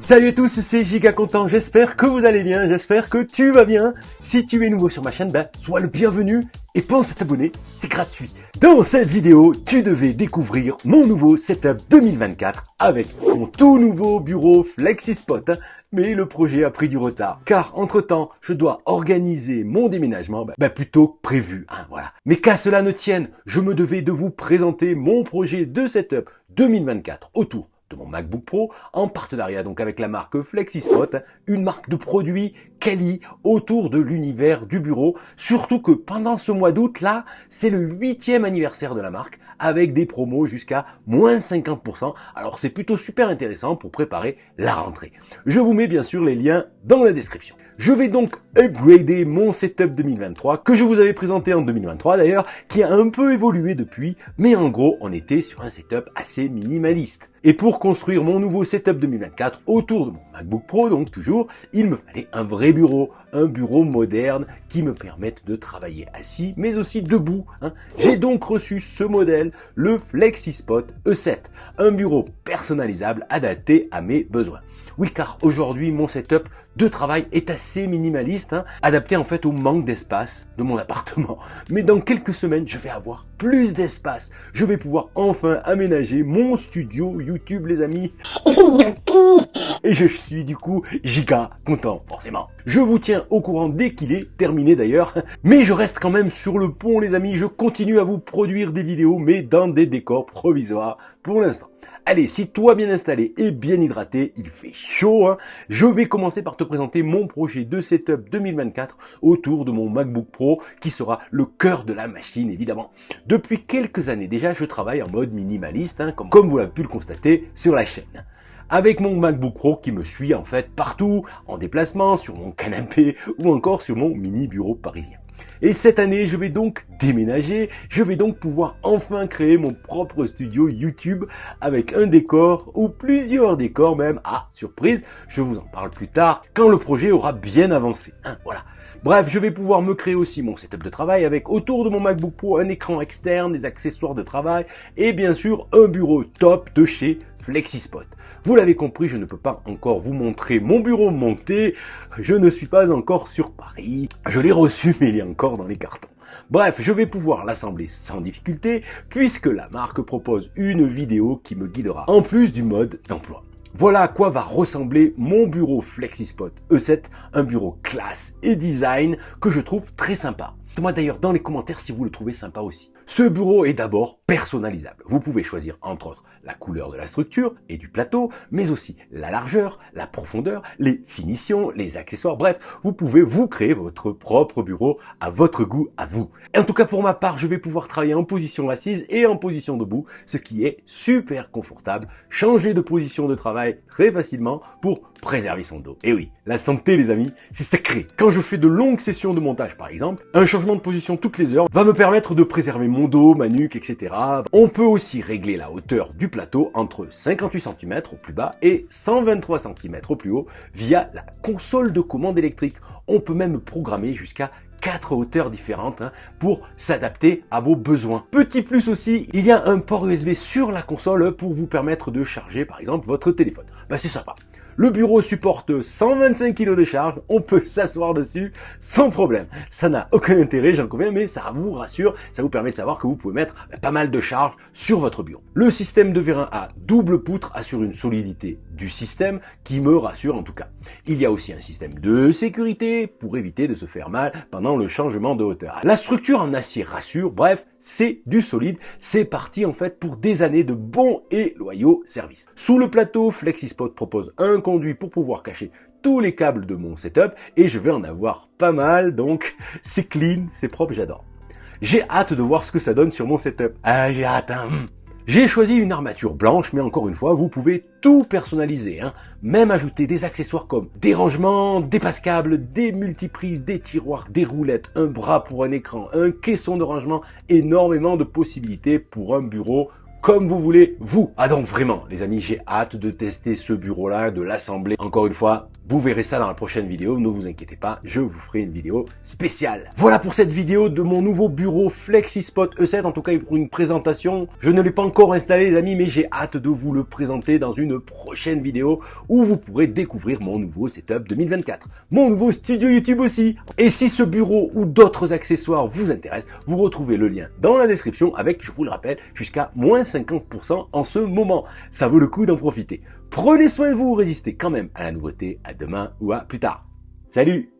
Salut à tous, c'est Giga Content, j'espère que vous allez bien, j'espère que tu vas bien. Si tu es nouveau sur ma chaîne, sois le bienvenu et pense à t'abonner, c'est gratuit. Dans cette vidéo, tu devais découvrir mon nouveau setup 2024 avec mon tout nouveau bureau FlexiSpot. Mais le projet a pris du retard, car entre-temps, je dois organiser mon déménagement plutôt que prévu. Voilà. Mais qu'à cela ne tienne, je me devais de vous présenter mon projet de setup 2024 autour de mon MacBook Pro, en partenariat donc avec la marque FlexiSpot, une marque de produits quali autour de l'univers du bureau. Surtout que pendant ce mois d'août, là, c'est le 8e anniversaire de la marque, avec des promos jusqu'à moins 50%. Alors c'est plutôt super intéressant pour préparer la rentrée. Je vous mets bien sûr les liens dans la description. Je vais donc upgrader mon setup 2023, que je vous avais présenté en 2023 d'ailleurs, qui a un peu évolué depuis, mais en gros, on était sur un setup assez minimaliste. Et pour construire mon nouveau setup 2024 autour de mon MacBook Pro, donc toujours, il me fallait un vrai bureau, un bureau moderne qui me permette de travailler assis, mais aussi debout. J'ai donc reçu ce modèle, le FlexiSpot E7, un bureau personnalisable adapté à mes besoins. Oui, car aujourd'hui, mon setup de travail est assez minimaliste, adapté en fait au manque d'espace de mon appartement. Mais dans quelques semaines, je vais avoir plus d'espace. Je vais pouvoir enfin aménager mon studio YouTube, les amis. Et je suis du coup giga content, forcément. Je vous tiens au courant dès qu'il est terminé d'ailleurs. Mais je reste quand même sur le pont, les amis. Je continue à vous produire des vidéos, mais dans des décors provisoires pour l'instant. Allez, si toi bien installé et bien hydraté, il fait chaud, je vais commencer par te présenter mon projet de setup 2024 autour de mon MacBook Pro qui sera le cœur de la machine évidemment. Depuis quelques années déjà, je travaille en mode minimaliste, comme vous l'avez pu le constater sur la chaîne. Avec mon MacBook Pro qui me suit en fait partout, en déplacement, sur mon canapé ou encore sur mon mini bureau parisien. Et cette année, je vais donc déménager, je vais donc pouvoir enfin créer mon propre studio YouTube avec un décor ou plusieurs décors même. Ah, surprise, je vous en parle plus tard quand le projet aura bien avancé. Voilà. Bref, je vais pouvoir me créer aussi mon setup de travail avec autour de mon MacBook Pro un écran externe, des accessoires de travail et bien sûr un bureau top de chez FlexiSpot. Vous l'avez compris, je ne peux pas encore vous montrer mon bureau monté. Je ne suis pas encore sur Paris. Je l'ai reçu, mais il est encore dans les cartons. Bref, je vais pouvoir l'assembler sans difficulté puisque la marque propose une vidéo qui me guidera en plus du mode d'emploi. Voilà à quoi va ressembler mon bureau FlexiSpot E7, un bureau classe et design que je trouve très sympa. Dites-moi d'ailleurs dans les commentaires si vous le trouvez sympa aussi. Ce bureau est d'abord personnalisable. Vous pouvez choisir entre autres la couleur de la structure et du plateau, mais aussi la largeur, la profondeur, les finitions, les accessoires, bref, vous pouvez vous créer votre propre bureau à votre goût, à vous. Et en tout cas pour ma part, je vais pouvoir travailler en position assise et en position debout, ce qui est super confortable. Changer de position de travail très facilement pour préserver son dos. Et oui, la santé les amis, c'est sacré. Quand je fais de longues sessions de montage par exemple, un changement de position toutes les heures va me permettre de préserver mon dos, ma nuque, etc. On peut aussi régler la hauteur du plateau entre 58 cm au plus bas et 123 cm au plus haut via la console de commande électrique. On peut même programmer jusqu'à 4 hauteurs différentes pour s'adapter à vos besoins. Petit plus aussi, il y a un port USB sur la console pour vous permettre de charger par exemple votre téléphone. C'est sympa. Le bureau supporte 125 kg de charge, on peut s'asseoir dessus sans problème. Ça n'a aucun intérêt, j'en conviens, mais ça vous rassure, ça vous permet de savoir que vous pouvez mettre pas mal de charge sur votre bureau. Le système de vérin à double poutre assure une solidité du système qui me rassure en tout cas. Il y a aussi un système de sécurité pour éviter de se faire mal pendant le changement de hauteur. La structure en acier rassure, bref, c'est du solide, c'est parti en fait pour des années de bons et loyaux services. Sous le plateau, FlexiSpot propose un conduit pour pouvoir cacher tous les câbles de mon setup et je vais en avoir pas mal, donc c'est clean, c'est propre, j'adore. J'ai hâte de voir ce que ça donne sur mon setup. J'ai hâte, J'ai choisi une armature blanche, mais encore une fois, vous pouvez tout personnaliser, Même ajouter des accessoires comme des rangements, des passes-câbles, des multiprises, des tiroirs, des roulettes, un bras pour un écran, un caisson de rangement, énormément de possibilités pour un bureau comme vous voulez, vous. Ah donc vraiment, les amis, j'ai hâte de tester ce bureau-là, de l'assembler. Encore une fois, vous verrez ça dans la prochaine vidéo, ne vous inquiétez pas, je vous ferai une vidéo spéciale. Voilà pour cette vidéo de mon nouveau bureau FlexiSpot E7, en tout cas pour une présentation. Je ne l'ai pas encore installé les amis, mais j'ai hâte de vous le présenter dans une prochaine vidéo où vous pourrez découvrir mon nouveau setup 2024. Mon nouveau studio YouTube aussi. Et si ce bureau ou d'autres accessoires vous intéressent, vous retrouvez le lien dans la description avec, je vous le rappelle, jusqu'à moins 50% en ce moment. Ça vaut le coup d'en profiter. Prenez soin de vous, résistez quand même à la nouveauté. À demain ou à plus tard. Salut!